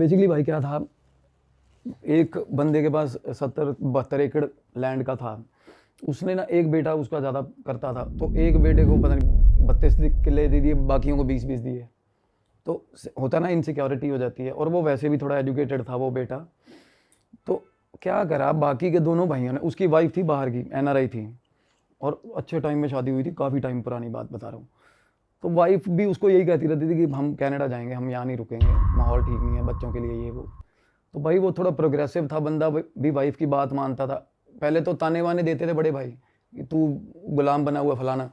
Basically भाई क्या था, एक बंदे के पास 70-72 एकड़ लैंड का था। उसने ना एक बेटा उसका ज़्यादा करता था, तो एक बेटे को पता नहीं 32 किले दे दिए, बाकियों को 20-20 दिए। तो होता ना, इनसिक्योरिटी हो जाती है। और वो वैसे भी थोड़ा एजुकेटेड था वो बेटा। तो क्या करा, बाकी के दोनों भाइयों ने, उसकी वाइफ थी बाहर की, एनआरआई थी, और अच्छे टाइम में शादी हुई थी, काफ़ी टाइम पुरानी बात बता रहा हूँ। तो वाइफ भी उसको यही कहती रहती थी कि हम कनाडा जाएंगे, हम यहाँ नहीं रुकेंगे, माहौल ठीक नहीं है बच्चों के लिए, ये वो। तो भाई वो थोड़ा प्रोग्रेसिव था बंदा, भी वाइफ की बात मानता था। पहले तो ताने वाने देते थे बड़े भाई कि तू गुलाम बना हुआ फलाना।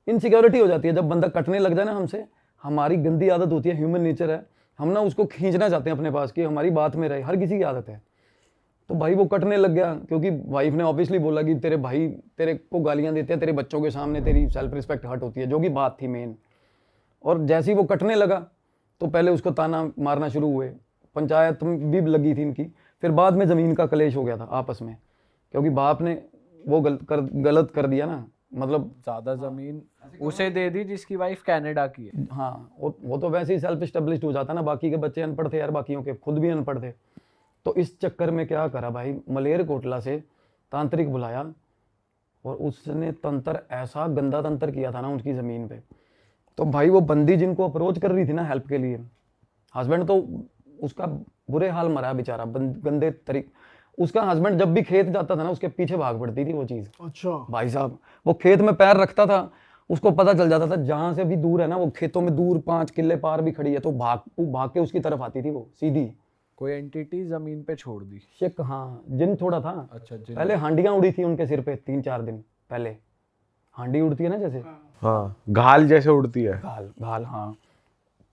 इनसिक्योरिटी हो जाती है जब बंदा कटने लग जाए ना हमसे। हमारी गंदी आदत होती है, ह्यूमन नेचर है, हम ना उसको खींचना चाहते हैं अपने पास कि हमारी बात में रहे, हर किसी की आदत है। तो भाई वो कटने लग गया, क्योंकि वाइफ ने ऑब्वियसली बोला कि तेरे भाई तेरे को गालियां देते हैं, तेरे बच्चों के सामने तेरी सेल्फ रिस्पेक्ट हर्ट होती है, जो कि बात थी मेन। और जैसे ही वो कटने लगा तो पहले उसको ताना मारना शुरू हुए, पंचायत भी लगी थी इनकी। फिर बाद में ज़मीन का कलेश हो गया था आपस में, क्योंकि बाप ने वो गलत कर दिया ना, मतलब ज्यादा जमीन उसे दे दी जिसकी वाइफ कनाडा की है। हाँ, वो तो वैसे ही सेल्फ स्टेब्लिश्ड हो जाता ना, बाकी के बच्चे अनपढ़ थे यार, बाकियों के खुद भी अनपढ़ थे। तो इस चक्कर में क्या करा भाई, मलेरकोटला से तांत्रिक बुलाया, और उसने तंत्र ऐसा गंदा तंत्र किया था ना उनकी ज़मीन पे। तो भाई वो बंदी जिनको अप्रोच कर रही थी ना हेल्प के लिए, हस्बैंड तो उसका बुरे हाल मरा बेचारा, गंदे तरीके। उसका हस्बैंड जब भी खेत जाता था ना, उसके पीछे भाग पड़ती थी वो चीज़। अच्छा भाई साहब, वो खेत में पैर रखता था, उसको पता चल जाता था जहां से भी दूर है ना, वो खेतों में दूर 5 किले पार भी खड़ी है, तो भाग के उसकी तरफ आती थी वो सीधी। कोई एंटिटी जमीन पे छोड़ दी। शिक, हाँ, जिन थोड़ा था। अच्छा जिन। पहले हांडियां उड़ी थी उनके सिर पे 3-4 दिन पहले। हांडी उड़ती है ना जैसे, हाँ, घाल जैसे उड़ती है। घाल घाल, हाँ।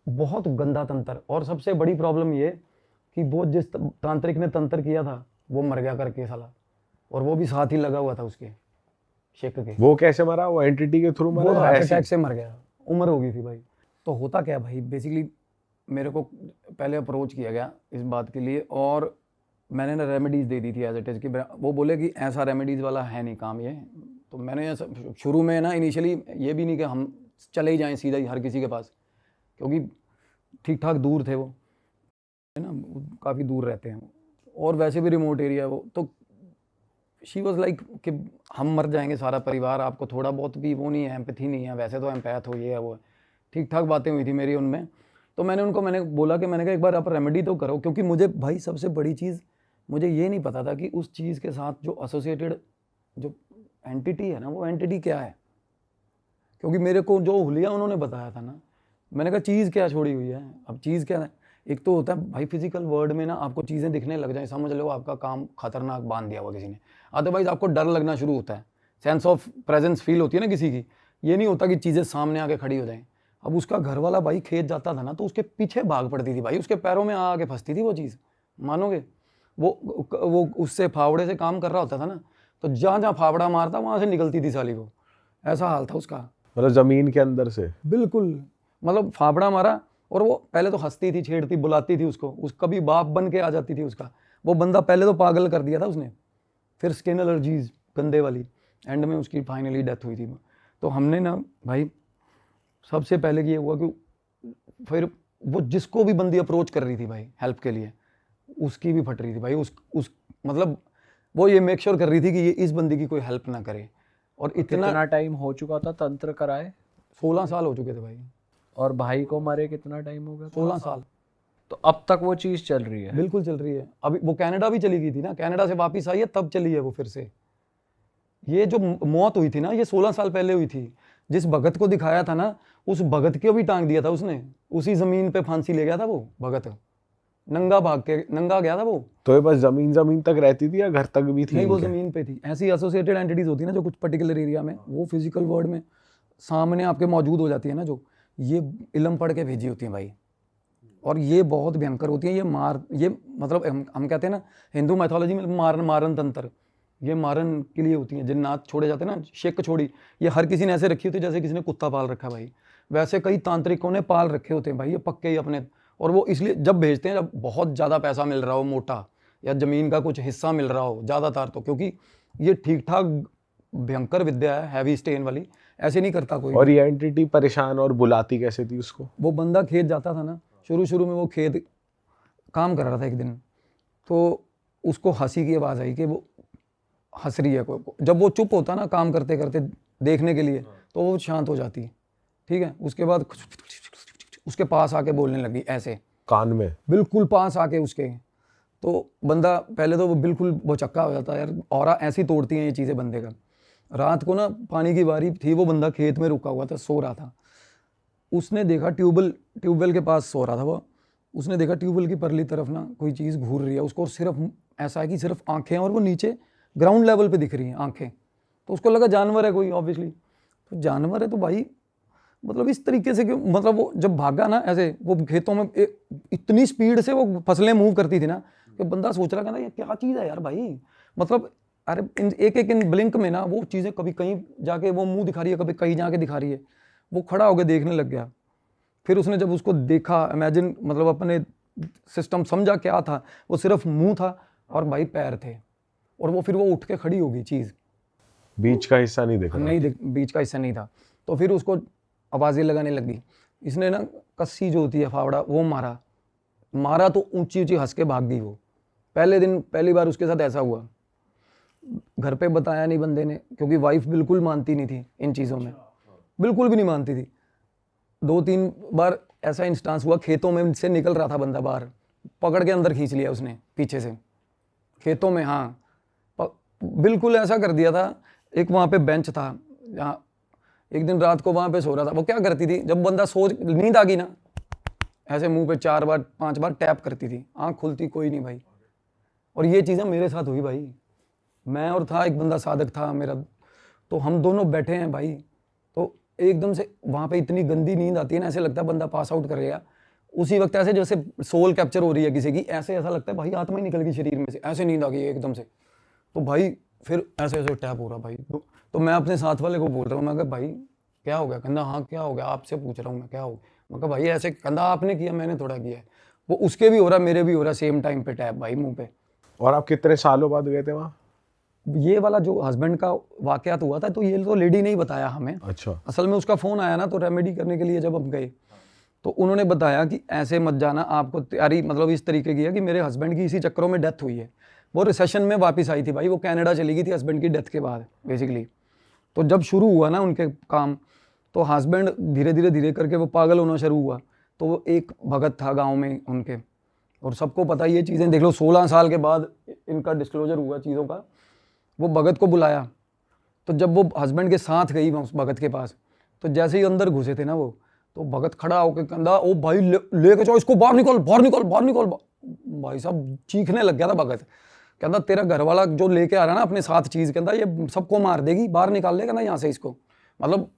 बहुत गंदा तंत्र। और सबसे बड़ी प्रॉब्लम ये कि वो जिस तांत्रिक ने तंत्र किया था वो मर गया करके साला, और वो भी साथ ही लगा हुआ था उसके शेख के। वो कैसे मरा? वो एंटिटी के थ्रू वो मरा? हार्ट ऐसे? अटैक से मर गया, उम्र हो गई थी भाई। तो होता क्या भाई, बेसिकली मेरे को पहले अप्रोच किया गया इस बात के लिए, और मैंने ना रेमेडीज़ दे दी थी एज इट इज़, कि वो बोले कि ऐसा रेमेडीज़ वाला है नहीं काम ये। तो मैंने ऐसा शुरू में ना इनिशियली ये भी नहीं कि हम चले ही जाएं सीधा ही हर किसी के पास, क्योंकि ठीक ठाक दूर थे वो, है ना, काफ़ी दूर रहते हैं, और वैसे भी रिमोट एरिया है वो। तो शी वॉज लाइक कि हम मर जाएंगे सारा परिवार, आपको थोड़ा बहुत भी वो नहीं है, एम्पैथी नहीं है, वैसे तो एम्पैथ हो, ये है वो है। ठीक ठाक बातें हुई थी मेरी उनमें। तो मैंने बोला कि मैंने कहा एक बार आप रेमेडी तो करो, क्योंकि मुझे भाई सबसे बड़ी चीज़, मुझे ये नहीं पता था कि उस चीज़ के साथ जो एसोसिएटेड जो एंटिटी है ना, वो एंटिटी क्या है। क्योंकि मेरे को जो हुलिया उन्होंने बताया था ना, मैंने कहा चीज़ क्या छोड़ी हुई है। अब चीज़ क्या है, एक तो होता है भाई फिजिकल वर्ल्ड में ना आपको चीज़ें दिखने लग जाए, समझ लो आपका काम खतरनाक बांध दिया हुआ किसी ने। अदरवाइज आपको डर लगना शुरू होता है, सेंस ऑफ प्रेजेंस फील होती है ना किसी की। ये नहीं होता कि चीज़ें सामने आके खड़ी हो जाएं। अब उसका घर वाला भाई खेत जाता था ना, तो उसके पीछे भाग पड़ती थी भाई, उसके पैरों में आके फंसती थी वो चीज़, मानोगे। वो उससे फावड़े से काम कर रहा होता था ना, तो जहाँ जहाँ फावड़ा मारता वहाँ से निकलती थी साली वो। ऐसा हाल था उसका, मतलब जमीन के अंदर से। बिल्कुल। मतलब फावड़ा मारा, और वो पहले तो हंसती थी, छेड़ती, बुलाती थी उसको, कभी बाप बन के आ जाती थी उसका। वो बंदा पहले तो पागल कर दिया था उसने, फिर स्किन एलर्जीज गंदे वाली, एंड में उसकी फाइनली डेथ हुई थी। तो हमने ना भाई सबसे पहले ये हुआ कि फिर वो जिसको भी बंदी अप्रोच कर रही थी भाई हेल्प के लिए, उसकी भी फट रही थी भाई। उस मतलब वो ये मेक श्योर कर रही थी कि ये इस बंदी की कोई हेल्प ना करे। और कितना टाइम हो चुका था तंत्र कराए? 16 साल हो चुके थे भाई। और भाई को मरे कितना टाइम हो गया? 16 साल। तो अब तक वो चीज़ चल रही है? बिल्कुल चल रही है। अभी वो कनाडा भी चली गई थी ना, कनाडा से वापस आई है तब चली है वो फिर से। ये जो मौत हुई थी ना, ये 16 साल पहले हुई थी। जिस भगत को दिखाया था ना, उस भगत को भी टांग दिया था उसने, उसी जमीन पे फांसी ले गया था वो भगत, नंगा भाग के, नंगा गया था वो। तो ये बस जमीन तक रहती थी या घर तक भी थी? नहीं, वो जमीन पे थी। ऐसी एसोसिएटेड एंटिटीज होती है ना जो कुछ पर्टिकुलर एरिया में, वो फिजिकल वर्ल्ड में सामने आपके मौजूद हो जाती है ना, जो ये इलम पढ़ के भेजी होती है भाई। और ये बहुत भयंकर होती है। ये मतलब हम कहते हैं ना हिंदू मैथोलॉजी में मारन तंत्र, ये मारन के लिए होती हैं। जिन्नात छोड़े जाते हैं ना, शेक छोड़ी, ये हर किसी ने ऐसे रखी होती है जैसे किसी ने कुत्ता पाल रखा है भाई। वैसे कई तांत्रिकों ने पाल रखे होते हैं भाई ये पक्के ही अपने। और वो इसलिए जब भेजते हैं जब बहुत ज़्यादा पैसा मिल रहा हो, मोटा, या ज़मीन का कुछ हिस्सा मिल रहा हो ज़्यादातर, तो क्योंकि ये ठीक ठाक भयंकर विद्या है, हैवी स्टेन वाली, ऐसे नहीं करता कोई। और ये एंटिटी परेशान और बुलाती कैसे थी उसको? वो बंदा खेत जाता था ना, शुरू में वो खेत काम कर रहा था एक दिन, तो उसको हंसी की आवाज़ आई कि वो हंस रही है जब वो चुप होता ना काम करते करते देखने के लिए, तो वो शांत हो जाती है, ठीक है। उसके बाद उसके पास आके बोलने लगी ऐसे कान में, बिल्कुल पास आके उसके, तो बंदा पहले तो वो बिल्कुल भौचक्का हो जाता है यार, ऑरा ऐसी तोड़ती हैं ये चीज़ें बंदे का। रात को ना पानी की बारी थी, वो बंदा खेत में रुका हुआ था, सो रहा था। उसने देखा ट्यूबवेल के पास सो रहा था वो, उसने देखा ट्यूबवेल की परली तरफ ना कोई चीज़ घूर रही है उसको, और सिर्फ ऐसा है कि सिर्फ आंखें और वो नीचे ग्राउंड लेवल पे दिख रही हैं आंखें। तो उसको लगा जानवर है कोई, ऑब्वियसली। तो जानवर है तो भाई मतलब इस तरीके से कि मतलब वो जब भागा ना ऐसे, वो खेतों में इतनी स्पीड से वो फसलें मूव करती थी ना कि बंदा सोच रहा कहना ये क्या चीज़ है यार भाई। मतलब अरे एक इन ब्लिंक में ना वो चीज़ें कभी कहीं जाके वो मुंह दिखा रही है, कभी कहीं जाके दिखा रही है। वो खड़ा होकर देखने लग गया। फिर उसने जब उसको देखा, इमेजिन मतलब अपने सिस्टम समझा क्या था, वो सिर्फ मुंह था और भाई पैर थे, और वो फिर वो उठ के खड़ी होगी चीज़, बीच का हिस्सा नहीं देखा, नहीं बीच का हिस्सा नहीं था। तो फिर उसको आवाज़ें लगाने लगी। इसने ना कस्सी जो होती है फावड़ा वो मारा तो ऊंची ऊंची हंस के भाग गई वो। पहली बार उसके साथ ऐसा हुआ। घर पे बताया नहीं बंदे ने, क्योंकि वाइफ बिल्कुल मानती नहीं थी इन चीज़ों में, बिल्कुल भी नहीं मानती थी। 2-3 बार ऐसा इंस्टांस हुआ, खेतों में से निकल रहा था बंदा बाहर, पकड़ के अंदर खींच लिया उसने पीछे से, खेतों में। हाँ बिल्कुल ऐसा कर दिया था। एक वहाँ पे बेंच था जहाँ एक दिन रात को वहाँ पे सो रहा था। वो क्या करती थी, जब बंदा नींद आ गई ना, ऐसे मुंह पे 4 बार 5 बार टैप करती थी, आँख खुलती कोई नहीं भाई। और ये चीज़ें मेरे साथ हुई भाई। मैं और था एक बंदा साधक था मेरा, तो हम दोनों बैठे हैं भाई, तो एकदम से वहाँ पे इतनी गंदी नींद आती है ना, ऐसे लगता है बंदा पास आउट कर गया उसी वक्त, ऐसे जैसे सोल कैप्चर हो रही है किसी की, ऐसा लगता है भाई आत्मा ही निकल गई शरीर में से, ऐसे नींद आ गई एकदम से। तो भाई फिर ऐसे टैप हो रहा भाई। तो मैं अपने साथ वाले को बोल रहा हूँ, मैं कहा भाई क्या हो गया? कहना हाँ क्या हो गया, आपसे पूछ रहा हूँ मैं क्या हो गया। मैं कहा भाई ऐसे, कहना आपने किया, मैंने थोड़ा किया है। वो उसके भी हो रहा, मेरे भी हो रहा, सेम टाइम पे टैप भाई मुंह पे। और आप कितने सालों बाद गए थे वहाँ? ये वाला जो हस्बैंड का वाकयात हुआ था, तो ये तो लेडी ने ही बताया हमें। अच्छा। असल में उसका फ़ोन आया ना, तो रेमेडी करने के लिए जब हम गए, तो उन्होंने बताया कि ऐसे मत जाना, आपको तैयारी मतलब इस तरीके की है कि मेरे हस्बैंड की इसी चक्करों में डेथ हुई है। वो रिसेशन में वापस आई थी भाई, वो कनाडा चली गई थी हस्बैंड की डेथ के बाद बेसिकली। तो जब शुरू हुआ ना उनके काम, तो हस्बैंड धीरे करके वो पागल होना शुरू हुआ। तो वो एक भगत था गाँव में उनके, और सबको पता ये चीज़ें, देख लो 16 साल के बाद इनका डिस्क्लोजर हुआ चीज़ों का। वो भगत को बुलाया, तो जब वो हस्बैंड के साथ गई उस भगत के पास, तो जैसे ही अंदर घुसे थे ना वो, तो भगत खड़ा होकर कहता ओ भाई लेके जाओ इसको, बाहर निकल बाहर निकल बाहर निकल। भाई साहब चीखने लग गया था भगत, कहता तेरा घर वाला जो लेके आ रहा है ना अपने साथ चीज़, कहता ये सबको मार देगी, बाहर निकाल लेगा ना यहाँ से इसको। मतलब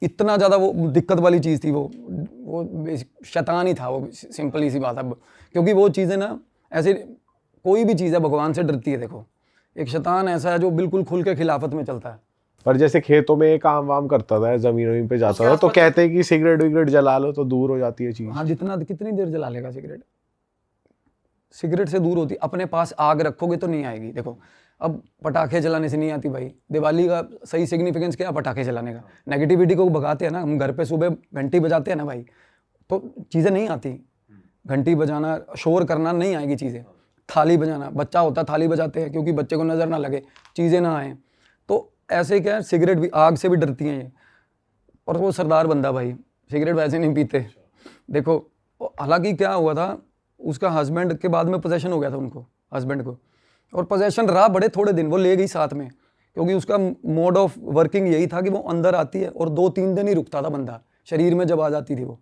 इतना ज़्यादा वो दिक्कत वाली चीज़ थी वो शैतान ही था वो, सिंपल सी बात है। क्योंकि वो चीज़ें ना ऐसे, कोई भी चीज़ है भगवान से डरती है। देखो एक शैतान ऐसा है जो बिल्कुल खुल के खिलाफत में चलता है। पर जैसे खेतों में काम वाम करता था, जमीन पे जाता था, तो कहते हैं कि सिगरेट विगरेट जला लो तो दूर हो जाती है चीज। हाँ कितनी देर जला लेगा सिगरेट से दूर होती। अपने पास आग रखोगे तो नहीं आएगी। देखो अब पटाखे जलाने से नहीं आती भाई। दिवाली का सही सिग्निफिकेंस क्या है पटाखे जलाने का? नेगेटिविटी को भगाते हैं ना हम। घर पे सुबह घंटी बजाते हैं ना भाई, तो चीज़ें नहीं आती। घंटी बजाना, शोर करना नहीं आएगी चीज़ें। थाली बजाना, बच्चा होता है थाली बजाते हैं क्योंकि बच्चे को नज़र ना लगे, चीज़ें ना आए। तो ऐसे क्या है, सिगरेट भी आग से भी डरती हैं ये। और वो सरदार बंदा भाई, सिगरेट वैसे नहीं पीते। देखो हालांकि क्या हुआ था, उसका हस्बैंड के बाद में पोजेशन हो गया था उनको, हस्बैंड को। और पोजेशन रहा बड़े थोड़े दिन, वो ले गई साथ में, क्योंकि उसका मोड ऑफ वर्किंग यही था कि वो अंदर आती है और 2-3 दिन ही रुकता था बंदा शरीर में। जब आ जाती थी वो,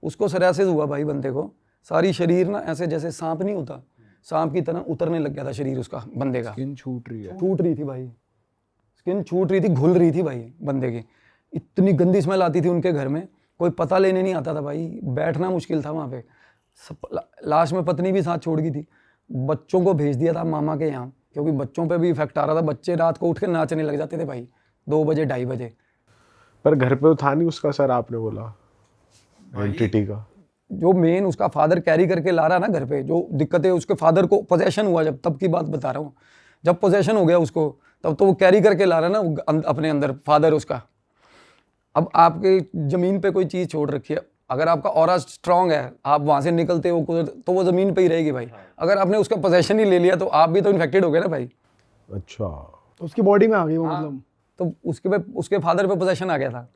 उसको सरासिस हुआ भाई बंदे को। सारी शरीर ना ऐसे जैसे सांप नहीं होता, सांप की तरह उतरने लग गया था शरीर उसका, बंदे का। स्किन छूट रही थी भाई, स्किन छूट रही थी, घुल रही थी भाई बंदे की। इतनी गंदी स्मेल आती थी उनके घर में, कोई पता लेने नहीं आता था भाई। बैठना मुश्किल था वहाँ पे। लास्ट में पत्नी भी साथ छोड़ गई थी। बच्चों को भेज दिया था मामा के यहाँ, क्योंकि बच्चों पे भी इफेक्ट आ रहा था। बच्चे रात को उठ के नाचने लग जाते थे भाई, 2 बजे 2:30 बजे। पर घर पे था नहीं उसका सर, आपने बोला एंटिटी का। जो मेन उसका फादर कैरी करके ला रहा ना घर पे, जो दिक्कतें उसके फादर को पोजेशन हुआ जब, तब की बात बता रहा हूँ। जब पोजेशन हो गया उसको, तब तो वो कैरी करके ला रहा ना अपने अंदर फादर उसका। अब आपके ज़मीन पे कोई चीज़ छोड़ रखी है, अगर आपका ऑरा स्ट्रांग है, आप वहां से निकलते हो तो वो जमीन पे ही रहेगी भाई। अगर आपने उसका पोजेशन ही ले लिया तो आप भी तो इन्फेक्टेड हो गए ना भाई। अच्छा, तो उसकी बॉडी में आ गई वो हाँ, मतलब। तो उसके फादर पे पोजेशन आ गया था।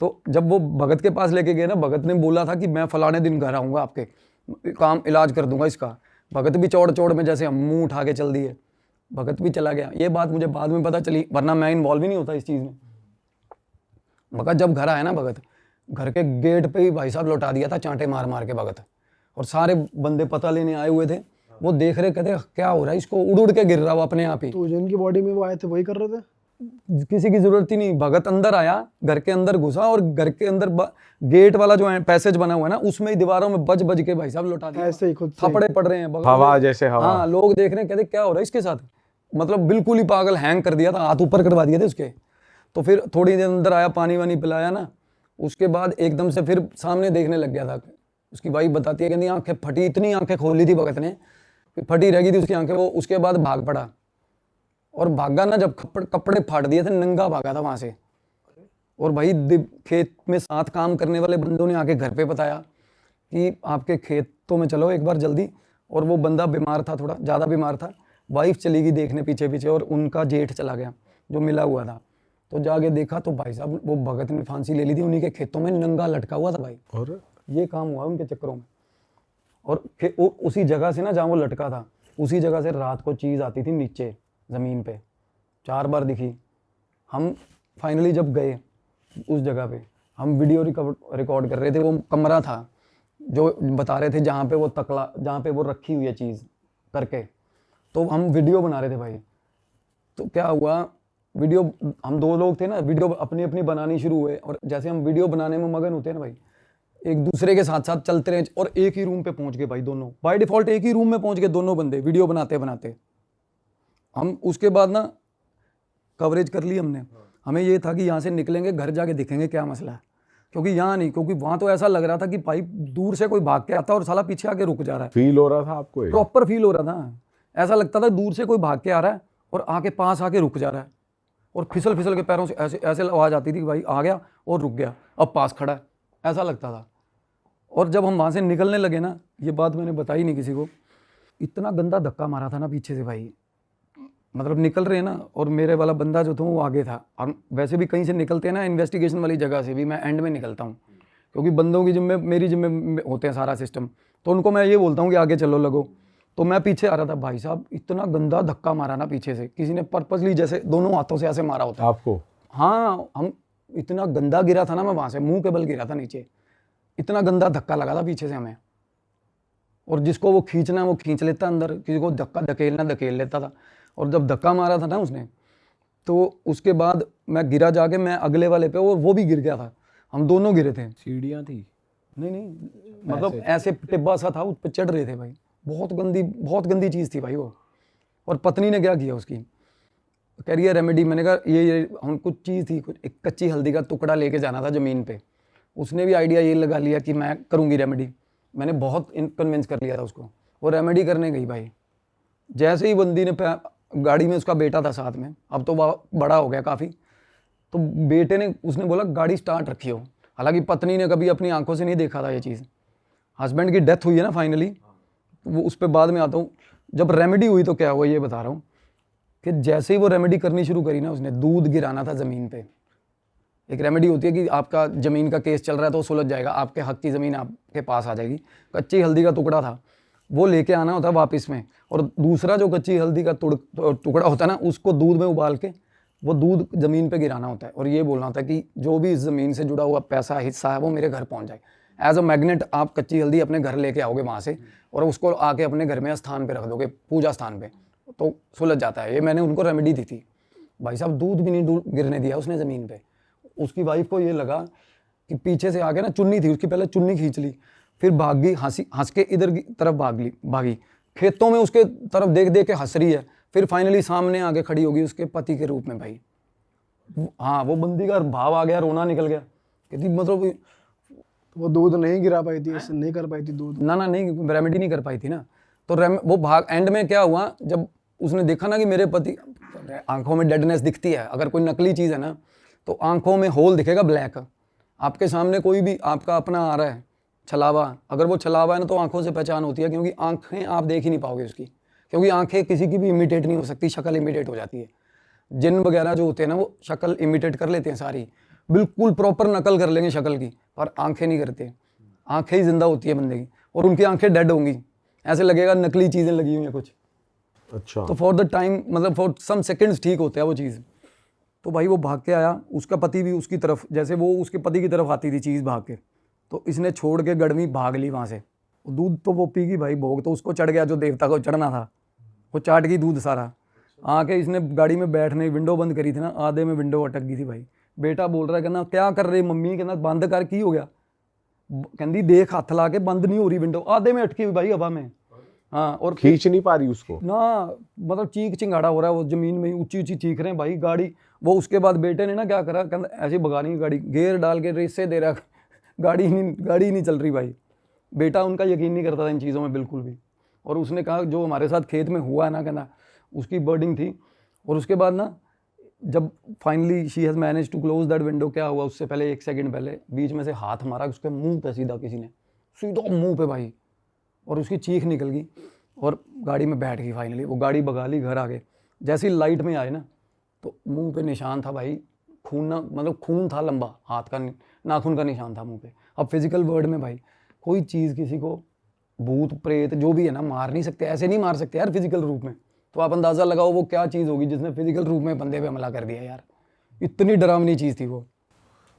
तो जब वो भगत के पास लेके गए ना, भगत ने बोला था कि मैं फलाने दिन घर आऊंगा, आपके काम इलाज कर दूंगा इसका। भगत भी चौड़ चौड़ में जैसे हम मुंह उठा के चल दिए, भगत भी चला गया। ये बात मुझे बाद में पता चली, वरना मैं इन्वॉल्व ही नहीं होता इस चीज़ में। भगत जब घर आया ना, भगत घर के गेट पे ही भाई साहब लौटा दिया था चांटे मार मार के भगत। और सारे बंदे पता लेने आए हुए थे, वो देख रहे, कहते क्या हो रहा है इसको, उड़ उड़ के गिर रहा वो अपने आप ही। तो जिनकी बॉडी में वो आए थे वही कर रहे थे। किसी की जरूरत ही नहीं। भगत अंदर आया, घर के अंदर घुसा और घर के अंदर गेट वाला जो है पैसेज बना हुआ है ना, उसमें ही दीवारों में बज बज के भाई साहब लौटा दिया। ऐसे ही खुद से। थपड़े पड़ रहे हैं, हवा जैसे हवा। हाँ, लोग देख रहे हैं, कहते क्या हो रहा है इसके साथ। मतलब बिल्कुल ही पागल, हैंग कर दिया था, हाथ ऊपर करवा दिए थे उसके। तो फिर थोड़ी देर अंदर आया, पानी वानी पिलाया ना, उसके बाद एकदम से फिर सामने देखने लग गया था। उसकी वाइफ बताती है, कहती आंखें फटी, इतनी आंखें खोली थी भगत ने, फटी रह गई थी उसकी आंखें। वो उसके बाद भाग पड़ा और भागा ना, जब कपड़े फाड़ दिए थे, नंगा भागा था वहां से। और भाई खेत में साथ काम करने वाले बंदों ने आके घर पे बताया कि आपके खेतों में चलो एक बार जल्दी। और वो बंदा बीमार था, थोड़ा ज़्यादा बीमार था। वाइफ चली गई देखने पीछे पीछे, और उनका जेठ चला गया जो मिला हुआ था। तो जाके देखा तो भाई साहब वो भगत ने फांसी ले ली थी, उन्हीं के खेतों में नंगा लटका हुआ था भाई। और ये काम हुआ उनके चक्करों में। और उसी जगह से ना, जहाँ वो लटका था, उसी जगह से रात को चीज़ आती थी नीचे ज़मीन पे, 4 बार दिखी। हम फाइनली जब गए उस जगह पे, हम वीडियो रिकॉर्ड कर रहे थे। वो कमरा था जो बता रहे थे जहाँ पे वो तकला, जहाँ पे वो रखी हुई है चीज़ करके, तो हम वीडियो बना रहे थे भाई। तो क्या हुआ, वीडियो हम 2 लोग थे ना, वीडियो अपनी अपनी बनानी शुरू हुए। और जैसे हम वीडियो बनाने में मगन होते हैं ना भाई, एक दूसरे के साथ साथ चलते रहे, और एक ही रूम पे पहुंच गए भाई दोनों। बाय डिफॉल्ट एक ही रूम में पहुंच गए दोनों बंदे, वीडियो बनाते बनाते। हम उसके बाद ना कवरेज कर ली हमने। हमें ये था कि यहाँ से निकलेंगे, घर जाके दिखेंगे क्या मसला है। क्योंकि यहाँ नहीं, क्योंकि वहाँ तो ऐसा लग रहा था कि भाई दूर से कोई भाग के आता और साला पीछे आके रुक जा रहा है। फील हो रहा था आपको ये? प्रॉपर फील हो रहा था। ऐसा लगता था दूर से कोई भाग के आ रहा है और आके पास आके रुक जा रहा है। और फिसल फिसल के पैरों से ऐसे ऐसे आवाज़ आती थी कि भाई आ गया और रुक गया, अब पास खड़ा है, ऐसा लगता था। और जब हम वहाँ से निकलने लगे ना, ये बात मैंने बताई नहीं किसी को, इतना गंदा धक्का मारा था ना पीछे से भाई। मतलब निकल रहे हैं ना, और मेरे वाला बंदा जो था वो आगे था। और वैसे भी कहीं से निकलते हैं ना, इन्वेस्टिगेशन वाली जगह से भी मैं एंड में निकलता हूँ, क्योंकि बंदों की जिम्मे, मेरी जिम्मे होते हैं सारा सिस्टम। तो उनको मैं ये बोलता हूँ कि आगे चलो लगो। तो मैं पीछे आ रहा था भाई साहब, इतना गंदा धक्का मारा ना पीछे से, किसी ने पर्पसली जैसे दोनों हाथों से ऐसे मारा होता है आपको। हाँ, हम इतना गंदा गिरा था ना, मैं वहाँ से मुंह के बल गिरा था नीचे। इतना गंदा धक्का लगा था पीछे से हमें। और जिसको वो खींचना वो खींच लेता अंदर, किसी को धक्का धकेलना धकेल लेता था। और जब धक्का मारा था ना उसने, तो उसके बाद मैं गिरा जाके, मैं अगले वाले पे, और वो भी गिर गया था। हम दोनों गिरे थे। सीढ़ियाँ थी? नहीं, मतलब ऐसे टिब्बा सा था, उस पर चढ़ रहे थे भाई। बहुत गंदी चीज़ थी भाई वो। और पत्नी ने क्या किया उसकी, कह रही है रेमेडी। मैंने कहा ये हम कुछ चीज़ थी, कुछ एक कच्ची हल्दी का टुकड़ा लेके जाना था ज़मीन पे। उसने भी आइडिया ये लगा लिया कि मैं करूँगी रेमेडी। मैंने बहुत कन्विंस कर लिया था उसको। वो रेमेडी करने गई भाई। जैसे ही बंदी ने गाड़ी में, उसका बेटा था साथ में, अब तो वह बड़ा हो गया काफ़ी, तो बेटे ने, उसने बोला गाड़ी स्टार्ट रखी हो। हालांकि पत्नी ने कभी अपनी आंखों से नहीं देखा था ये चीज़। हस्बैंड की डेथ हुई है ना फाइनली, वो उस पर बाद में आता हूँ। जब रेमेडी हुई तो क्या हुआ ये बता रहा हूँ, कि जैसे ही वो रेमेडी करनी शुरू करी ना, उसने दूध गिराना था ज़मीन पे। एक रेमेडी होती है कि आपका ज़मीन का केस चल रहा है तो सुलझ जाएगा, आपके हक की ज़मीन आपके पास आ जाएगी। कच्ची हल्दी का टुकड़ा था, वो लेके आना होता है वापस में। और दूसरा जो कच्ची हल्दी का टुकड़ा होता है ना, उसको दूध में उबाल के वो दूध ज़मीन पे गिराना होता है। और ये बोलना होता है कि जो भी इस ज़मीन से जुड़ा हुआ पैसा हिस्सा है वो मेरे घर पहुंच जाए। एज अ मैग्नेट आप कच्ची हल्दी अपने घर लेके आओगे वहाँ से, और उसको आके अपने घर में स्थान पे रख दोगे, पूजा स्थान पे, तो सुलझ जाता है। ये मैंने उनको रेमेडी दी थी भाई साहब। दूध भी नहीं गिरने दिया उसने ज़मीन पे। उसकी वाइफ को ये लगा कि पीछे से आके ना, चुन्नी थी उसकी, पहले चुन्नी खींच ली, फिर भाग गई, हंस के इधर की तरफ भागी। खेतों में उसके तरफ देख देख के हंस रही है। फिर फाइनली सामने आके खड़ी होगी उसके पति के रूप में भाई। हाँ, वो बंदी का भाव आ गया, रोना निकल गया। कहती मतलब वो दूध नहीं गिरा पाई थी, ऐसे नहीं कर पाई थी दूध। ना नहीं, रेमेडी नहीं कर पाई थी ना। तो वो भाग, एंड में क्या हुआ, जब उसने देखा ना कि मेरे पति, आंखों में डेडनेस दिखती है, अगर कोई नकली चीज़ है ना तो आंखों में होल दिखेगा ब्लैक। आपके सामने कोई भी आपका अपना आ रहा है छलावा, अगर वो छलावा है ना तो आंखों से पहचान होती है, क्योंकि आंखें आप देख ही नहीं पाओगे उसकी, क्योंकि आंखें किसी की भी इमिटेट नहीं हो सकती, शक्ल इमिटेट हो जाती है। जिन वगैरह जो होते हैं ना वो शक्ल इमिटेट कर लेते हैं सारी, बिल्कुल प्रॉपर नकल कर लेंगे शक्ल की, पर आंखें नहीं करते। आंखें ही जिंदा होती है बंदे की, और उनकी आंखें डेड होंगी, ऐसे लगेगा नकली चीज़ें लगी हुई हैं कुछ। अच्छा। तो फॉर द टाइम, मतलब फॉर सम सेकेंड्स ठीक होता है वो चीज़। तो भाई वो भाग के आया, उसका पति भी उसकी तरफ, जैसे वो उसके पति की तरफ आती थी चीज़ भाग के, तो इसने छोड़ के गड़वी भाग ली वहाँ से। दूध तो वो पी गई भाई, भोग तो उसको चढ़ गया जो देवता को चढ़ना था, वो चाट गई दूध सारा। आके इसने गाड़ी में बैठने, विंडो बंद करी थी ना, आधे में विंडो अटक गई थी भाई। बेटा बोल रहा है, कहना क्या कर रहे मम्मी, कहना बंद कर, की हो गया, कहती देख हाथ ला के बंद नहीं हो रही विंडो, आधे में अटकी हुई भाई हवा में। हाँ, और खींच नहीं पा रही उसको ना, मतलब चीख चिंगाड़ा हो रहा है, वो जमीन में ऊंची ऊंची चीख रहे हैं भाई गाड़ी। वो उसके बाद बेटे ने ना क्या करा, कहना ऐसे भगानी गाड़ी, गेयर डाल के रेसे दे रहा, गाड़ी ही नहीं चल रही भाई। बेटा उनका यकीन नहीं करता था इन चीज़ों में बिल्कुल भी। और उसने कहा जो हमारे साथ खेत में हुआ है ना, कहना उसकी बर्डिंग थी। और उसके बाद ना जब finally she has manage to close that window, क्या हुआ उससे पहले 1 सेकंड पहले बीच में से हाथ मारा उसके मुंह पे, सीधा किसी ने, सीधा मुंह पे भाई, और उसकी चीख निकल गई और गाड़ी में बैठ गई। फाइनली वो गाड़ी भगा ली, घर आ गए। जैसे ही लाइट में आए ना तो मुंह पे निशान था भाई, खून ना, मतलब खून था लंबा, हाथ का नाखून का निशान था मुंह पे। अब फिजिकल वर्ड में भाई कोई चीज़ किसी को, भूत प्रेत जो भी है ना, मार नहीं सकते, ऐसे नहीं मार सकते यार फिजिकल रूप में। तो आप अंदाज़ा लगाओ वो क्या चीज़ होगी जिसने फिजिकल रूप में बंदे पे हमला कर दिया यार। इतनी डरावनी चीज़ थी वो।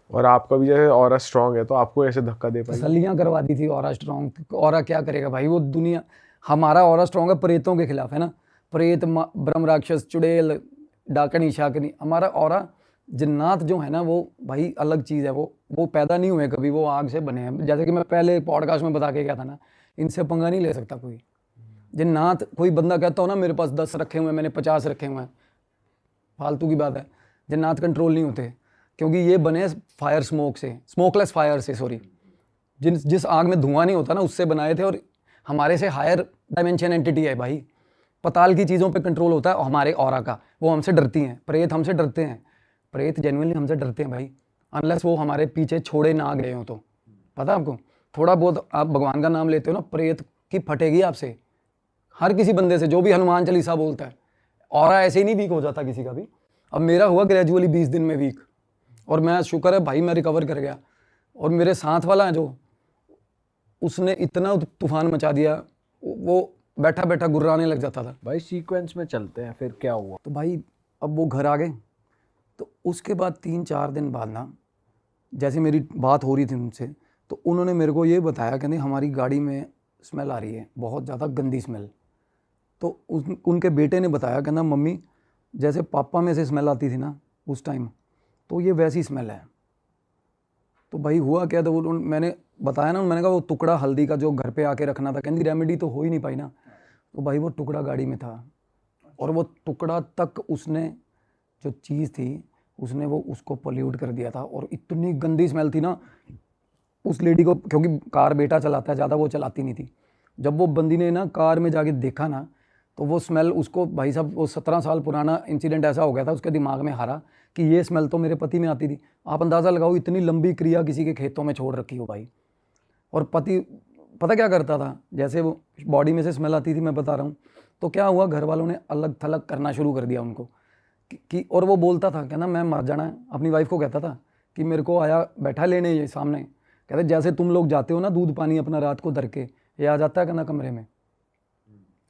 और आपका भी जैसे ऑरा स्ट्रांग है तो आपको ऐसे धक्का दे पाई? तसल्लियाँ करवा दी थी। ऑरा स्ट्रॉन्ग, ऑरा क्या करेगा भाई, वो दुनिया, हमारा ऑरा स्ट्रॉन्ग है प्रेतों के खिलाफ, है ना, प्रेत, ब्रह्म राक्षस, चुड़ैल, डाकनी शाकनी। हमारा ऑरा जिन्नात जो है ना वो भाई अलग चीज़ है। वो पैदा नहीं हुए कभी, वो आग से बने हैं। जैसे कि मैं पहले पॉडकास्ट में बता के गया था ना, इनसे पंगा नहीं ले सकता कोई। जिन्नात, कोई बंदा कहता हो ना मेरे पास 10 रखे हुए हैं, मैंने 50 रखे हुए हैं, फालतू की बात है। जिन्नात कंट्रोल नहीं होते, क्योंकि ये बने फायर स्मोक से, स्मोकलेस फायर से, सॉरी, जिस आग में धुआं नहीं होता ना उससे बनाए थे। और हमारे से हायर डायमेंशन एंटिटी है भाई, पताल की चीज़ों पे कंट्रोल होता है हमारे ऑरा का। वो हमसे डरती हैं, प्रेत हमसे डरते हैं, प्रेत जेन्युइनली हमसे डरते हैं भाई, अनलेस वो हमारे पीछे छोड़े ना गए हो तो। पता आपको, थोड़ा बहुत आप भगवान का नाम लेते हो ना, प्रेत की फटेगी आपसे, हर किसी बंदे से जो भी हनुमान चालीसा बोलता है। ऑरा ऐसे ही नहीं वीक हो जाता किसी का भी। अब मेरा हुआ ग्रेजुअली 20 दिन में वीक, और मैं शुक्र है भाई मैं रिकवर कर गया। और मेरे साथ वाला है जो, उसने इतना तूफान मचा दिया, वो बैठा बैठा गुर्राने लग जाता था भाई। सीक्वेंस में चलते हैं, फिर क्या हुआ? तो भाई अब वो घर आ गए। तो उसके बाद 3-4 दिन बाद ना, जैसे मेरी बात हो रही थी उनसे, तो उन्होंने मेरे को ये बताया कि नहीं हमारी गाड़ी में स्मेल आ रही है, बहुत ज़्यादा गंदी स्मेल। तो उनके बेटे ने बताया कि ना मम्मी, जैसे पापा में से स्मेल आती थी ना उस टाइम, तो ये वैसी स्मेल है। तो भाई हुआ क्या, तो मैंने बताया ना, मैंने कहा वो टुकड़ा हल्दी का जो घर पे आके रखना था, कहती रेमेडी तो हो ही नहीं पाई ना। तो भाई वो टुकड़ा गाड़ी में था, और वो टुकड़ा तक उसने, जो चीज़ थी उसने वो उसको पोल्यूट कर दिया था। और इतनी गंदी स्मेल थी ना उस लेडी को, क्योंकि कार बेटा चलाता है, ज़्यादा वो चलाती नहीं थी। जब वो बंदी ने ना कार में जाके देखा ना, तो वो स्मेल उसको, भाई साहब वो 17 साल पुराना इंसिडेंट ऐसा हो गया था उसके दिमाग में हारा कि ये स्मेल तो मेरे पति में आती थी। आप अंदाज़ा लगाओ इतनी लंबी क्रिया किसी के खेतों में छोड़ रखी हो भाई। और पति पता क्या करता था, जैसे वो बॉडी में से स्मेल आती थी, मैं बता रहा हूँ, तो क्या हुआ, घर वालों ने अलग थलग करना शुरू कर दिया उनको कि और वो बोलता था, कहना मैं मर जाना है। अपनी वाइफ को कहता था कि मेरे को आया बैठा लेने ये सामने, कहते जैसे तुम लोग जाते हो ना दूध पानी अपना रात को धर के, ये आ जाता है कहना कमरे में,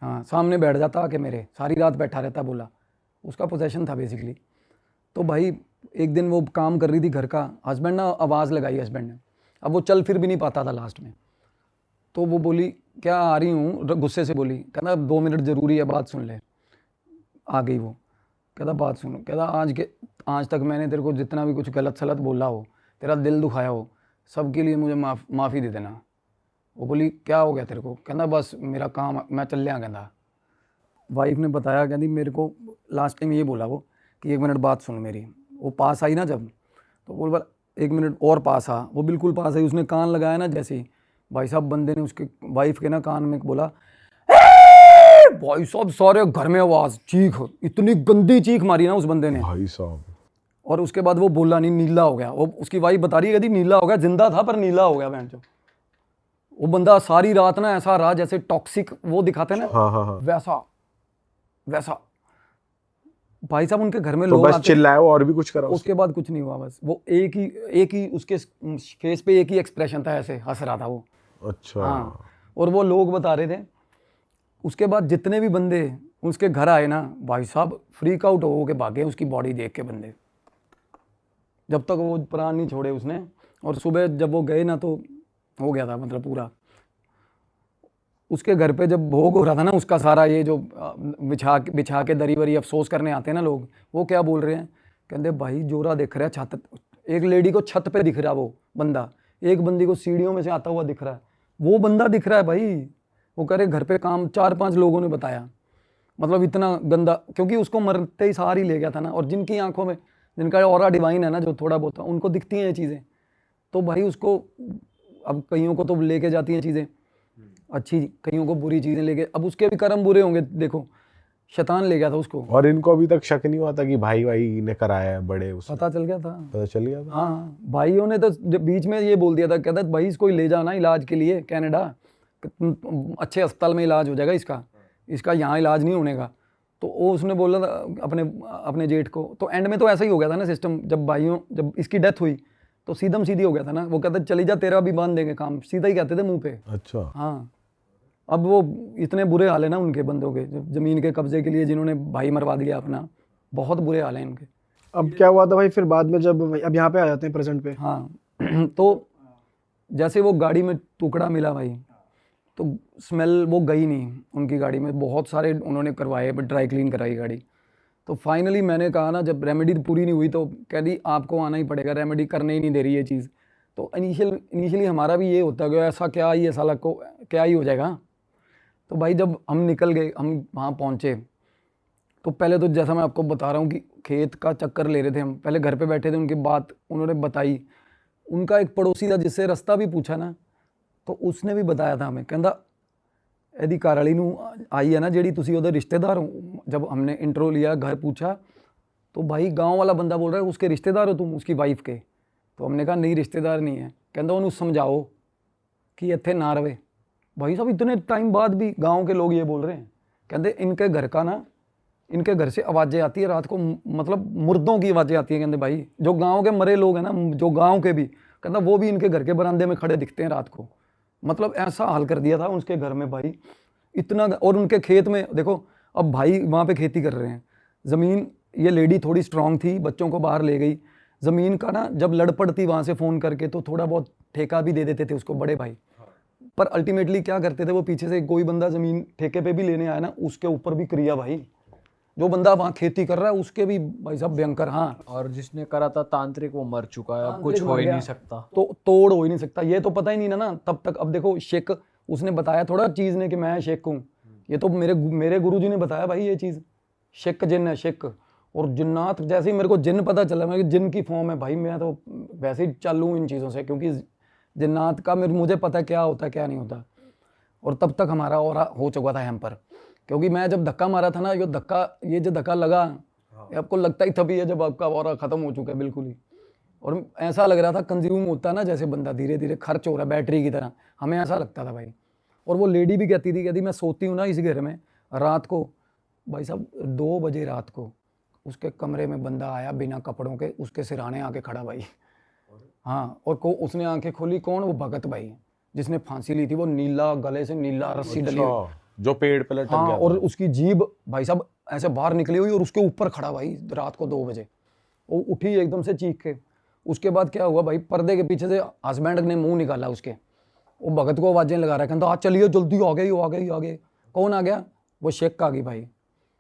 हाँ सामने बैठ जाता आके मेरे, सारी रात बैठा रहता। बोला उसका पोजेशन था बेसिकली। तो भाई एक दिन वो काम कर रही थी घर का, हस्बैंड ना आवाज़ लगाई हस्बैंड ने, अब वो चल फिर भी नहीं पाता था लास्ट में। तो वो बोली क्या आ रही हूँ, गुस्से से बोली, कहना 2 मिनट ज़रूरी है, बात सुन ले। आ गई वो, कहता बात सुनो, कहता आज तक मैंने तेरे को जितना भी कुछ गलत सलत बोला हो, तेरा दिल दुखाया हो, सब के लिए मुझे माफ़ी दे देना। वो बोली क्या हो गया तेरे को, कहना बस मेरा काम, मैं चल लिया। कहता वाइफ ने बताया, कहती मेरे को लास्ट टाइम ये बोला वो कि 1 मिनट बात सुन मेरी। वो पास आई ना जब, तो बोल 1 मिनट और पास आ, वो बिल्कुल पास आई, उसने कान लगाया ना जैसे ही, भाई साहब बंदे ने उसके वाइफ के ना कान में बोला, भाई साहब सारे घर में आवाज़, चीख, इतनी गंदी चीख मारी ना उस बंदे ने भाई साहब। और उसके बाद वो बोला नहीं, नीला हो गया। वो उसकी वाइफ बता रही है, कहती नीला हो गया, जिंदा था पर नीला हो गया बहन चो। वो बंदा सारी रात ना ऐसा रहा जैसे टॉक्सिक वो दिखाते हैं ना, हाँ हाँ हाँ। वैसा वैसा। भाई साहब उनके घर में तो लोग बस आते, चिल्लाया वो और भी कुछ करा उसके बाद कुछ नहीं हुआ। बस वो एक ही उसके फेस पे एक ही एक्सप्रेशन था, ऐसे हंस रहा था वो। अच्छा। हाँ, और वो लोग बता रहे थे उसके बाद जितने भी बंदे उसके घर आए ना, भाई साहब फ्रीक आउट हो के भागे उसकी बॉडी देख के बंदे, जब तक वो प्राण नहीं छोड़े उसने। और सुबह जब वो गए ना तो हो गया था मतलब पूरा। उसके घर पे जब भोग हो रहा था ना उसका सारा, ये जो बिछा के दरी वरी अफसोस करने आते हैं ना लोग, वो क्या बोल रहे हैं, कहते भाई जोरा दिख रहा है छत, एक लेडी को छत पे दिख रहा वो बंदा, एक बंदी को सीढ़ियों में से आता हुआ दिख रहा है, वो बंदा दिख रहा है भाई। वो कह रहे घर पे काम 4-5 लोगों ने बताया, मतलब इतना गंदा, क्योंकि उसको मरते ही सार ही ले गया था ना। और जिनकी आंखों में, जिनका ऑरा डिवाइन है ना, जो थोड़ा बहुत उनको दिखती हैं ये चीज़ें, तो भाई उसको, अब कईयों को तो लेके जाती हैं चीज़ें अच्छी, कईयों को बुरी चीज़ें लेके, अब उसके भी कर्म बुरे होंगे, देखो शैतान ले गया था उसको। और इनको अभी तक शक नहीं हुआ था कि भाई भाई ने कराया है बड़े, उसने पता चल गया था। पता चल गया था। हाँ, भाइयों ने तो बीच में ये बोल दिया था, कहता भाई इसको ले जाना इलाज के लिए कनाडा, अच्छे अस्पताल में इलाज हो जाएगा इसका यहाँ इलाज नहीं होने का। तो वो उसने बोला था अपने जेठ को। तो एंड में तो ऐसा ही हो गया था ना सिस्टम, जब इसकी डेथ हुई तो सीधम सीधी हो गया था ना। वो कहते चली जा तेरा भी बांध देंगे काम, सीधा ही कहते थे मुंह पे। अच्छा। हाँ, अब वो इतने बुरे हाल है ना उनके बंदों के, ज़मीन के कब्जे के लिए जिन्होंने भाई मरवा दिया अपना, बहुत बुरे हाल हैं इनके। अब क्या हुआ था भाई फिर बाद में, जब अब यहाँ पे आ जाते हैं प्रेजेंट पे? हाँ तो जैसे वो गाड़ी में टुकड़ा मिला भाई, तो स्मेल वो गई नहीं उनकी गाड़ी में, बहुत सारे उन्होंने करवाए, ड्राई क्लीन कराई गाड़ी। तो फाइनली मैंने कहा ना, जब रेमेडी पूरी नहीं हुई तो कह दी आपको आना ही पड़ेगा, रेमेडी करने ही नहीं दे रही ये चीज़। तो इनिशियली हमारा भी ये होता है ऐसा क्या ही, साला को क्या ही हो जाएगा। तो भाई जब हम निकल गए, हम वहाँ पहुँचे, तो पहले तो जैसा मैं आपको बता रहा हूँ कि खेत का चक्कर ले रहे थे हम, पहले घर पे बैठे थे, उनकी बात उन्होंने बताई। उनका एक पड़ोसी था जिससे रास्ता भी पूछा ना, तो उसने भी बताया था हमें, कहता ਇਹਦੀ ਘਰ वाली ਨੂੰ आई है ना ਜਿਹੜੀ ਤੁਸੀਂ ਉਹਦੇ रिश्तेदार हो। जब हमने इंट्रो लिया, घर पूछा, तो भाई गांव वाला बंदा बोल रहा है उसके रिश्तेदार हो तुम, उसकी वाइफ के। तो हमने कहा नहीं रिश्तेदार नहीं है। कहता ਉਹਨੂੰ समझाओ कि ਇੱਥੇ ना रहे। भाई साहब इतने टाइम बाद भी गाँव के लोग ये बोल रहे हैं, कहते इनके घर का ना, इनके घर से आवाज़ें आती है रात को, मतलब मुर्दों की आवाज़ें आती हैं। कहते भाई जो गाँव के मरे लोग हैं ना, जो गाँव के भी, कहता वो भी इनके घर के बरामदे में खड़े दिखते हैं रात को। मतलब ऐसा हाल कर दिया था उसके घर में भाई, इतना। और उनके खेत में देखो, अब भाई वहाँ पे खेती कर रहे हैं, ज़मीन, ये लेडी थोड़ी स्ट्रांग थी, बच्चों को बाहर ले गई, ज़मीन का ना जब लड़ पड़ती वहाँ से फ़ोन करके तो थोड़ा बहुत ठेका भी दे देते थे उसको बड़े भाई। पर अल्टीमेटली क्या करते थे वो, पीछे से कोई बंदा ज़मीन ठेके पे भी लेने आया ना, उसके ऊपर भी क्रिया भाई, जो बंदा वहाँ खेती कर रहा है उसके भी भाई साहब भयंकर। हाँ, और जिसने करा था तांत्रिक वो मर चुका है, अब कुछ तांत्रिक हो मर ही गया। नहीं सकता। तो तोड़ हो ही नहीं सकता, ये तो पता ही नहीं ना तब तक। अब देखो शेक, उसने बताया थोड़ा चीज़ ने कि मैं शेक हूँ, ये तो मेरे गुरुजी ने बताया भाई ये चीज़, शेक जिन है शेक। और जिन्नात, जैसे ही मेरे को जिन पता चला, मैं जिन की फॉर्म है भाई, मैं तो वैसे ही चालू हूँ इन चीज़ों से, क्योंकि जिन्नात का मुझे पता क्या होता है क्या नहीं होता। और तब तक हमारा और हो चुका था हैम्पर, क्योंकि मैं जब धक्का मारा था ना, ये जो धक्का लगा, ये आपको लगता ही तभी है जब आपका और ख़त्म हो चुका है बिल्कुल ही। और ऐसा लग रहा था कंज्यूम होता है ना, जैसे बंदा धीरे धीरे खर्च हो रहा है बैटरी की तरह, हमें ऐसा लगता था भाई। और वो लेडी भी कहती थी मैं सोती हूँ ना इस घर में, रात को भाई साहब 2 बजे रात को उसके कमरे में बंदा आया बिना कपड़ों के, उसके सिराने आके खड़ा भाई। हाँ, और उसने आंखें खोली, कौन? वो भगत भाई जिसने फांसी ली थी, वो नीला, गले से नीला रस्सी डली हुई। जो पेड़ पे लटक हाँ, गया और था। उसकी जीभ भाई साहब ऐसे बाहर निकली हुई, और उसके ऊपर खड़ा भाई रात को 2 बजे। वो उठी एकदम से चीख के। उसके बाद क्या हुआ भाई, पर्दे के पीछे से हस्बैंड ने मुंह निकाला उसके, वो भगत को आवाज़ें लगा रहा है, कहता चलिए जल्दी आ गए। कौन आ गया? वो शेख आ गई भाई।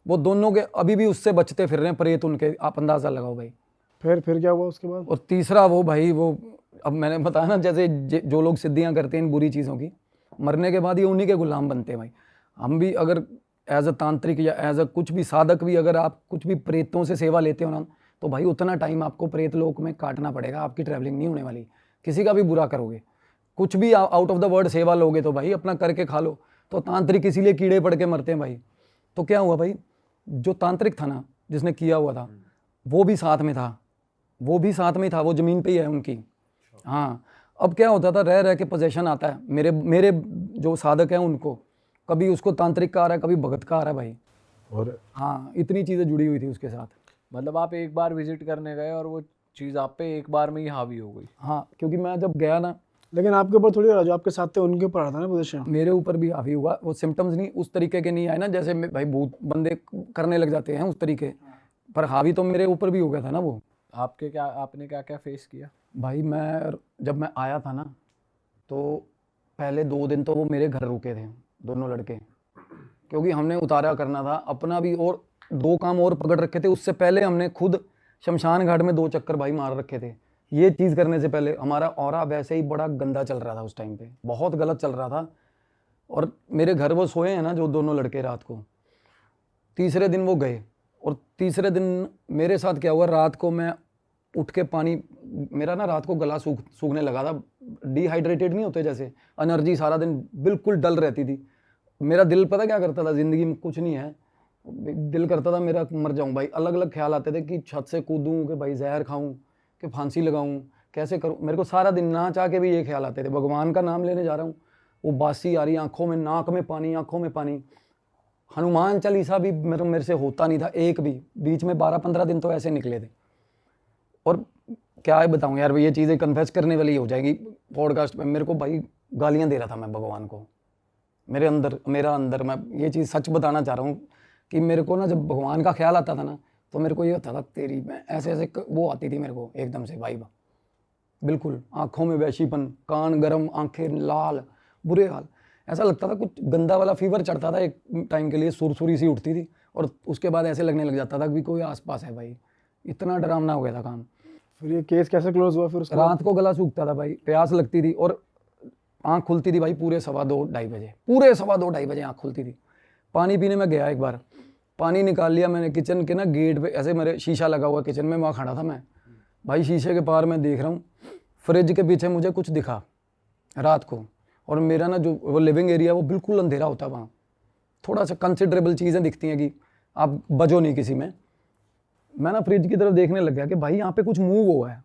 वो दोनों के अभी भी उससे बचते फिर रहे हैं प्रेत उनके, आप अंदाज़ा लगाओ भाई। फिर क्या हुआ उसके बाद? और तीसरा वो भाई, वो अब मैंने बताया ना, जैसे जो लोग सिद्धियाँ करते हैं इन बुरी चीज़ों की, मरने के बाद ये उन्हीं के गुलाम बनते हैं भाई। हम भी अगर एज अ तांत्रिक या एज अ कुछ भी साधक भी, अगर आप कुछ भी प्रेतों से सेवा लेते हो ना, तो भाई उतना टाइम आपको प्रेत लोक में काटना पड़ेगा, आपकी ट्रैवलिंग नहीं होने वाली। किसी का भी बुरा करोगे, कुछ भी आउट ऑफ द वर्ड सेवा लोगे तो भाई अपना करके खा लो। तो तांत्रिक इसीलिए कीड़े पड़ के मरते हैं भाई। तो क्या हुआ भाई, जो तांत्रिक था ना, जिसने किया हुआ था, वो भी साथ में था, वो ज़मीन पे ही है उनकी। हाँ, अब क्या होता था, रह रह के पोजेशन आता है। मेरे मेरे जो साधक हैं उनको कभी उसको तांत्रिक का आ रहा है, कभी भगत का आ रहा है भाई। और हाँ, इतनी चीज़ें जुड़ी हुई थी उसके साथ। मतलब आप एक बार विजिट करने गए और वो चीज़ आप पे एक बार में ही हावी हो गई। हाँ, क्योंकि मैं जब गया ना, लेकिन आपके ऊपर थोड़ी जो आपके साथ थे उनके ऊपर आ रहा था ना पोजीशन। मेरे ऊपर भी हावी हुआ। वो सिम्टम्स नहीं उस तरीके के नहीं आए ना, जैसे भाई भूत बंदे करने लग जाते हैं उस तरीके, पर हावी तो मेरे ऊपर भी हो गया था ना वो। आपने क्या क्या फेस किया? भाई जब मैं आया था ना, तो पहले 2 दिन तो वो मेरे घर रुके थे दोनों लड़के, क्योंकि हमने उतारा करना था अपना भी, और 2 काम और पकड़ रखे थे। उससे पहले हमने खुद शमशान घाट में 2 चक्कर भाई मार रखे थे। ये चीज़ करने से पहले हमारा ऑरा वैसे ही बड़ा गंदा चल रहा था उस टाइम पे, बहुत गलत चल रहा था। और मेरे घर वो सोए हैं ना जो दोनों लड़के, रात को तीसरे दिन वो गए, और तीसरे दिन मेरे साथ क्या हुआ, रात को मैं उठ के पानी, मेरा ना रात को गला सूखने लगा था, डिहाइड्रेटेड नहीं होते जैसे, एनर्जी सारा दिन बिल्कुल डल रहती थी। मेरा दिल पता क्या करता था, ज़िंदगी में कुछ नहीं है, दिल करता था मेरा मर जाऊं भाई। अलग अलग ख्याल आते थे कि छत से कूदूं, कि भाई जहर खाऊं, कि फांसी लगाऊं, कैसे करूं। मेरे को सारा दिन ना चाह के भी ये ख्याल आते थे। भगवान का नाम लेने जा रहा हूँ, वो बासी आ रही, आंखों में, नाक में पानी, आंखों में पानी। हनुमान चालीसा भी मेरे से होता नहीं था एक भी। बीच में 12-15 दिन तो ऐसे निकले थे। और क्या है बताऊं यार, ये चीज़ें कन्फेस करने वाली हो जाएगी पॉडकास्ट में। मेरे को भाई गालियां दे रहा था मैं भगवान को, मेरा अंदर मैं ये चीज़ सच बताना चाह रहा हूँ कि मेरे को ना जब भगवान का ख्याल आता था ना, तो मेरे को ये होता था तेरी, मैं ऐसे वो आती थी मेरे को एकदम से वाइब, बिल्कुल आंखों में वैशीपन, कान गरम, आंखें लाल, बुरे हाल। ऐसा लगता था कुछ गंदा वाला फीवर चढ़ता था एक टाइम के लिए, सुरसुरी सी उठती थी, और उसके बाद ऐसे लगने लग जाता था कि कोई आसपास है भाई। इतना डरावना हो गया था काम। फिर ये केस कैसे क्लोज हुआ फिर उसके बाद? रात को गला सूखता था भाई, प्यास लगती थी, और आँख खुलती थी भाई पूरे 2:15 बजे, पूरे 2:15 बजे आँख खुलती थी। पानी पीने में गया एक बार, पानी निकाल लिया मैंने, किचन के ना गेट पे ऐसे मेरे शीशा लगा हुआ किचन में, वहाँ खड़ा था मैं भाई, शीशे के पार मैं देख रहा हूँ, फ्रिज के पीछे मुझे कुछ दिखा रात को। और मेरा ना जो वो लिविंग एरिया वो बिल्कुल अंधेरा होता है, वहाँ थोड़ा सा कंसिडरेबल चीज़ें दिखती हैं कि आप बजो नहीं किसी में। मैं ना फ्रिज की तरफ देखने लग गया कि भाई यहाँ पे कुछ मूव हुआ है।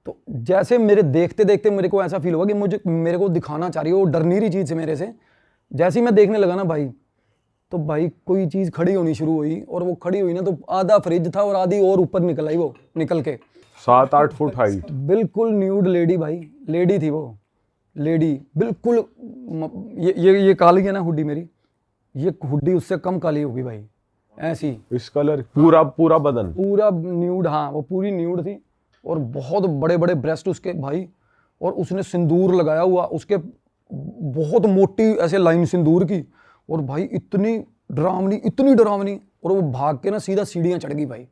तो जैसे मेरे देखते देखते मेरे को ऐसा फील हुआ कि मेरे को दिखाना चाह रही है, वो डर नहीं रही चीज़ से मेरे से। जैसे ही मैं देखने लगा ना भाई, तो भाई कोई चीज़ खड़ी होनी शुरू हुई, और वो खड़ी हुई ना तो आधा फ्रिज था और आधी और ऊपर निकल आई, वो निकल के 7-8 फुट हाइट, बिल्कुल न्यूड लेडी भाई, लेडी थी वो, लेडी बिल्कुल। ये काली है ना हुड्डी मेरी, ये हुड्डी उससे कम काली होगी भाई, ऐसी इस कलर पूरा बदन पूरा न्यूड। हाँ, वो पूरी न्यूड थी, और बहुत बड़े बड़े ब्रेस्ट उसके भाई, और उसने सिंदूर लगाया हुआ, उसके बहुत मोटी ऐसे लाइन सिंदूर की, और भाई इतनी डरावनी, और वो भाग के ना सीधा सीढ़ियाँ चढ़ गई भाई।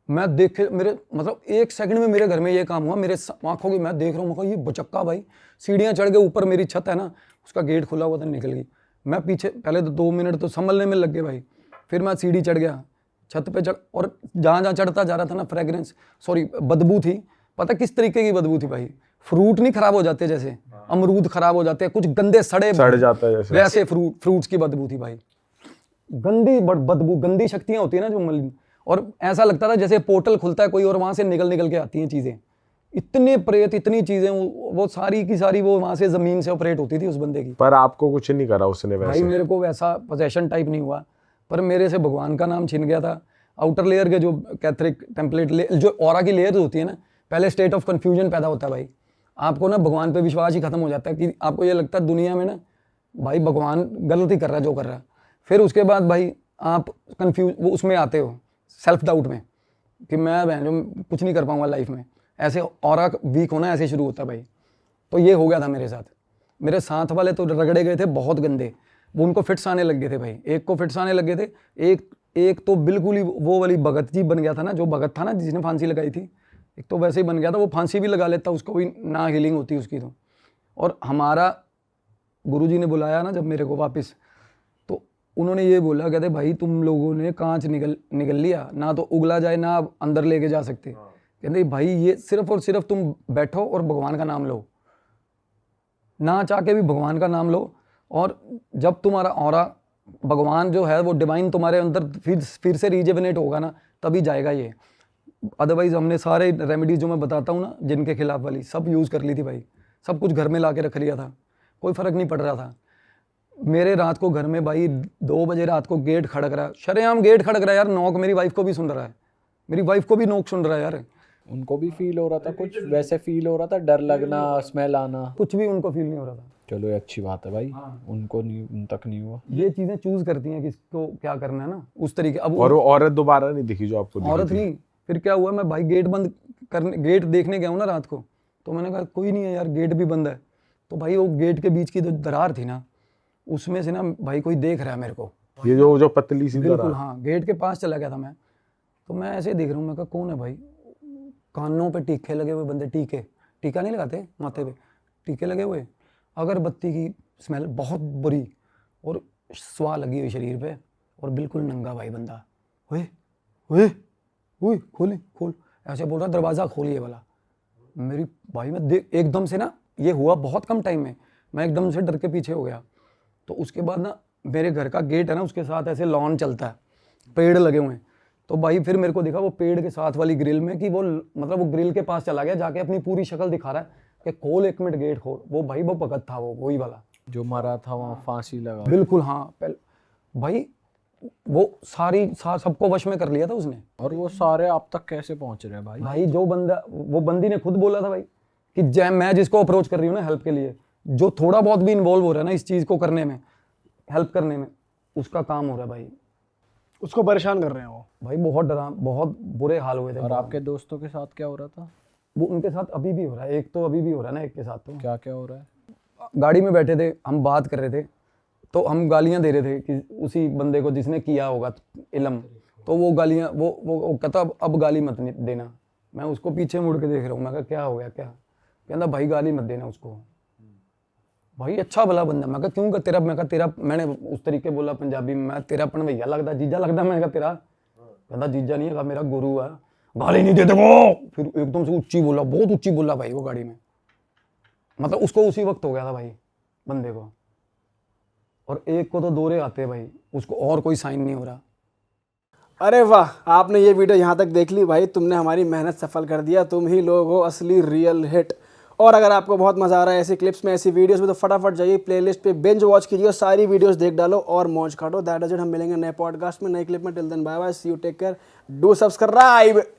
मैं देखे, मेरे मतलब 1 सेकंड में मेरे घर में ये काम हुआ, मेरे आंखों की, मैं देख रहा हूँ, ये बचक्का भाई सीढ़ियाँ चढ़ के ऊपर, मेरी छत है ना उसका गेट खुला हुआ था, निकल गई। मैं पीछे, पहले तो 2 मिनट तो संभलने में लग गए भाई, फिर मैं सीढ़ी चढ़ गया, छत पे चढ़, और जहाँ जहाँ चढ़ता जा रहा था ना बदबू थी। पता किस तरीके की बदबू थी भाई, फ्रूट नहीं खराब हो जाते जैसे, अमरूद खराब हो जाते हैं, कुछ गंदे सड़ जाता है जैसे, वैसे फ्रूट्स की बदबू थी भाई, गंदी बदबू, गंदी शक्तियां होती है ना जो मलिन। और ऐसा लगता था जैसे पोर्टल खुलता है कोई, और वहां से निकल के आती हैं चीजें, इतने प्रेत, इतनी चीजें, वो सारी की सारी वो वहां से जमीन से ऑपरेट होती थी उस बंदे की। पर आपको कुछ नहीं करा उसने वैसे? भाई मेरे को वैसा पोजेशन टाइप नहीं हुआ, पर मेरे से भगवान का नाम छिन गया था। आउटर लेयर के जो कैथरिक टेम्पलेट जो ऑरा की लेयर होती है ना, पहले स्टेट ऑफ कन्फ्यूजन पैदा होता है भाई, आपको ना भगवान पे विश्वास ही खत्म हो जाता है कि आपको ये लगता है दुनिया में ना भाई भगवान गलत ही कर रहा है जो कर रहा है। फिर उसके बाद भाई आप कन्फ्यूज वो उसमें आते हो, सेल्फ डाउट में, कि मैं जो कुछ नहीं कर पाऊंगा लाइफ में, ऐसे ऑरा वीक होना ऐसे शुरू होता है भाई। तो ये हो गया था मेरे साथ। मेरे साथ वाले तो रगड़े गए थे बहुत गंदे, वो उनको फिट्स आने लग गए थे भाई, एक को फिट्स आने लग गए थे, एक तो बिल्कुल ही वो वाली भगत जी बन गया था ना, जो भगत था ना जिसने फांसी लगाई थी, एक तो वैसे ही बन गया था, वो फांसी भी लगा लेता, उसको भी ना हीलिंग होती उसकी तो। और हमारा गुरुजी ने बुलाया ना जब मेरे को वापस, तो उन्होंने ये बोला, कहते भाई तुम लोगों ने कांच निकल लिया ना, तो उगला जाए ना अंदर लेके जा सकते। कहते भाई ये सिर्फ और सिर्फ तुम बैठो और भगवान का नाम लो, ना चाह के भी भगवान का नाम लो, और जब तुम्हारा ऑरा भगवान जो है वो डिवाइन तुम्हारे अंदर फिर से रिजेवनेट होगा ना, तभी जाएगा ये। अदरवाइज हमने सारे रेमेडीज जो मैं बताता हूँ ना जिनके खिलाफ वाली सब यूज़ कर ली थी भाई, सब कुछ घर में ला के रख लिया था, कोई फ़र्क नहीं पड़ रहा था। मेरे रात को घर में भाई 2 बजे रात को गेट खड़क रहा है, शरेआम गेट खड़क रहा है यार, नॉक मेरी वाइफ को भी सुन रहा है, मेरी वाइफ को भी नॉक सुन रहा है यार। उनको भी फील हो रहा था कुछ वैसे फील हो रहा था, डर लगना, स्मेल आना? कुछ भी उनको फील नहीं हो रहा था। चलो ये अच्छी बात है भाई, उनको नहीं, उन तक नहीं हुआ। ये चीज़ें चूज़ करती हैं किसको क्या करना है ना, उस तरीके। अब और वो औरत दोबारा नहीं दिखी जो आपको दिखी औरत थी? नहीं, फिर क्या हुआ, मैं भाई गेट बंद करने, गेट देखने गया हूँ ना रात को, तो मैंने कहा कोई नहीं है यार, गेट भी बंद है। तो भाई वो गेट के बीच की जो दरार थी ना, उसमें से ना भाई कोई देख रहा है मेरे को, ये जो पतली सी बिल्कुल दरार। हाँ, गेट के पास चला गया था मैं। तो मैं ऐसे देख रहा हूँ, मैं कहा कौन है भाई, कानों पे टीके लगे हुए बंदे, टीका नहीं लगाते माथे पे, टीके लगे हुए, अगरबत्ती की स्मेल बहुत बुरी, और स्वाह लगी हुई शरीर पे, और बिल्कुल नंगा भाई बंदा। ओए ओए ओए खोल, ऐसे बोल रहा दरवाज़ा खोलिए वाला। मेरी भाई मैं देख एकदम से ना, ये हुआ बहुत कम टाइम में, मैं एकदम से डर के पीछे हो गया। तो उसके बाद ना मेरे घर का गेट है ना, उसके साथ ऐसे लॉन चलता है, पेड़ लगे हुए हैं। तो भाई फिर मेरे को दिखा वो पेड़ के साथ वाली ग्रिल में कि वो मतलब वो ग्रिल के पास चला गया, जाके अपनी पूरी शक्ल दिखा रहा है कि खोल, 1 मिनट गेट खोल। वो भाई वो भगत था, वो वही वाला जो मरा था वहाँ फांसी लगा। बिल्कुल हाँ। पहले भाई वो सबको वश में कर लिया था उसने। और वो सारे आप तक कैसे पहुंच रहे हैं भाई? भाई जो बंदा, वो बंदी ने खुद बोला था भाई कि मैं जिसको अप्रोच कर रही हूँ ना हेल्प के लिए, जो थोड़ा बहुत भी इन्वॉल्व हो रहा है ना इस चीज़ को करने में, हेल्प करने में, उसका काम हो रहा है भाई। उसको परेशान कर रहे हैं वो। भाई बहुत डरा, बहुत बुरे हाल हुए थे। और आपके दोस्तों के साथ क्या हो रहा था? वो उनके साथ अभी भी हो रहा है, एक तो अभी भी हो रहा है ना, एक के साथ। तो क्या क्या हो रहा है? गाड़ी में बैठे थे, हम बात कर रहे थे, तो हम गालियां दे रहे थे कि उसी बंदे को जिसने किया होगा इलम। तो वो गालियां, वो कहता अब गाली मत देना। मैं उसको पीछे मुड़ के देख रहा हूँ, मैं कहा क्या हो गया, क्या? कहता भाई गाली मत देना उसको। भाई अच्छा भला बंदा। मैं कहा क्यों? तेरा, मैं कहा तेरा, मैंने उस तरीके बोला पंजाबी में, मैं तेरा भैया लगता, जीजा लगता। मैं कहा तेरा, कहता जीजा नहीं है, मेरा गुरु है, गाली नहीं देते वो। फिर एकदम से ऊंची बोला, बहुत ऊंची बोला भाई वो गाड़ी में। मतलब उसको उसी वक्त हो गया था भाई बंदे को। और एक को तो दौरे आते हैं भाई, उसको और कोई साइन नहीं हो रहा। अरे वाह, आपने ये वीडियो यहाँ तक देख ली भाई, तुमने हमारी मेहनत सफल कर दिया। तुम ही लोग हो असली रियल हिट। और अगर आपको बहुत मज़ा आ रहा है ऐसी क्लिप्स में, ऐसी वीडियोस में, तो फटाफट जाइए प्लेलिस्ट पे, बिंज वॉच कीजिए और सारी वीडियोस देख डालो और मौज काटो। That is it. हम मिलेंगे नए पॉडकास्ट में, नए क्लिप में। Till then bye bye, see you, take care, do subscribe.